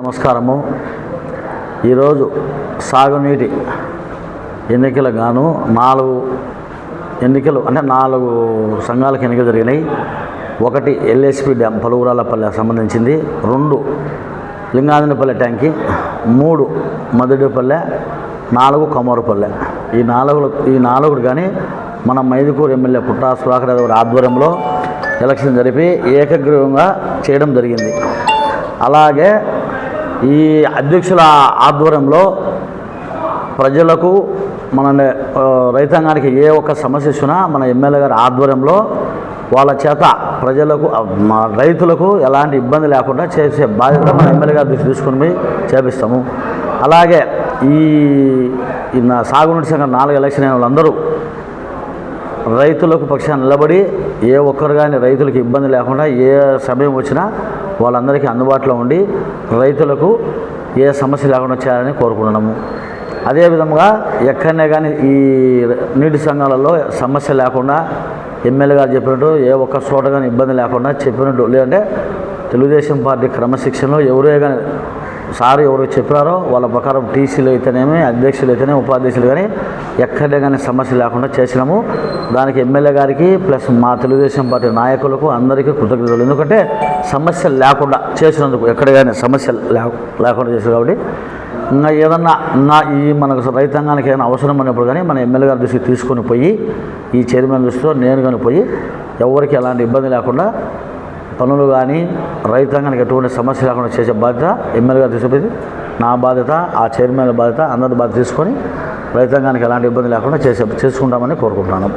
నమస్కారము. ఈరోజు సాగునీటి ఎన్నికలు గాను 4 ఎన్నికలు అంటే 4 సంఘాలకు ఎన్నికలు జరిగినాయి. 1 ఎల్ఎస్పి డ్యామ్ పలువురాలపల్లె సంబంధించింది, 2 లింగాదినపల్లె ట్యాంకి, 3 మధుడిపల్లె, 4 కమోరుపల్లె. ఈ 4 కానీ మన మైదుకూరు ఎమ్మెల్యే పుట్టా సుధాకర్ గారి ఆధ్వర్యంలో ఎలక్షన్ జరిపి ఏకగ్రీవంగా చేయడం జరిగింది. అలాగే ఈ అధ్యక్షుల ఆధ్వర్యంలో ప్రజలకు మన రైతాంగానికి ఏ ఒక్క సమస్య ఇచ్చినా మన ఎమ్మెల్యే గారి ఆధ్వర్యంలో వాళ్ళ చేత ప్రజలకు రైతులకు ఎలాంటి ఇబ్బంది లేకుండా చేసే బాధ్యత మన ఎమ్మెల్యే గారి దృష్టి తీసుకుని పోయి చేపిస్తాము. అలాగే ఈ సాగునీటి సంఘం 4 ఎలక్షన్ అయిన వాళ్ళందరూ రైతులకు పక్షాన నిలబడి ఏ ఒక్కరు కానీ రైతులకు ఇబ్బంది లేకుండా ఏ సమయం వచ్చినా వాళ్ళందరికీ అందుబాటులో ఉండి రైతులకు ఏ సమస్య లేకుండా చేయాలని కోరుకుంటున్నాము. అదేవిధంగా ఎక్కడనే కానీ ఈ నీటి సంఘాలలో సమస్య లేకుండా ఎమ్మెల్యే గారు చెప్పినట్టు ఏ ఒక్క చోట కానీ ఇబ్బంది లేకుండా చెప్పినట్టు, లేదంటే తెలుగుదేశం పార్టీ క్రమశిక్షణలో ఎవరే కానీ సార్ ఎవరు చెప్పారో వాళ్ళ ప్రకారం టీసీలు అయితేనేమి, అధ్యక్షులు అయితేనే, ఉపాధ్యక్షులు కానీ ఎక్కడే కానీ సమస్య లేకుండా చేసినాము. దానికి ఎమ్మెల్యే గారికి ప్లస్ మా తెలుగుదేశం పార్టీ నాయకులకు అందరికీ కృతజ్ఞతలు. ఎందుకంటే సమస్య లేకుండా చేసినందుకు, ఎక్కడ కానీ సమస్య లేకుండా చేశారు. కాబట్టి ఇంకా ఏదన్నా ఈ మనకు రైతాంగానికి ఏదైనా అవసరం అన్నప్పుడు కానీ మన ఎమ్మెల్యే గారి దృష్టికి తీసుకొని పోయి, ఈ చైర్మన్ దృష్టిలో నేను కానీ పోయి ఎవరికి ఎలాంటి ఇబ్బంది లేకుండా పనులు కానీ రైతాంగానికి ఎటువంటి సమస్య లేకుండా చేసే బాధ్యత ఎమ్మెల్యే గారు తీసుకుపోయింది. నా బాధ్యత, ఆ చైర్మన్ బాధ్యత, అందరి బాధ్యత తీసుకొని రైతాంగానికి ఎలాంటి ఇబ్బంది లేకుండా చేసుకుంటామని కోరుకుంటున్నాను.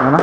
అవునా?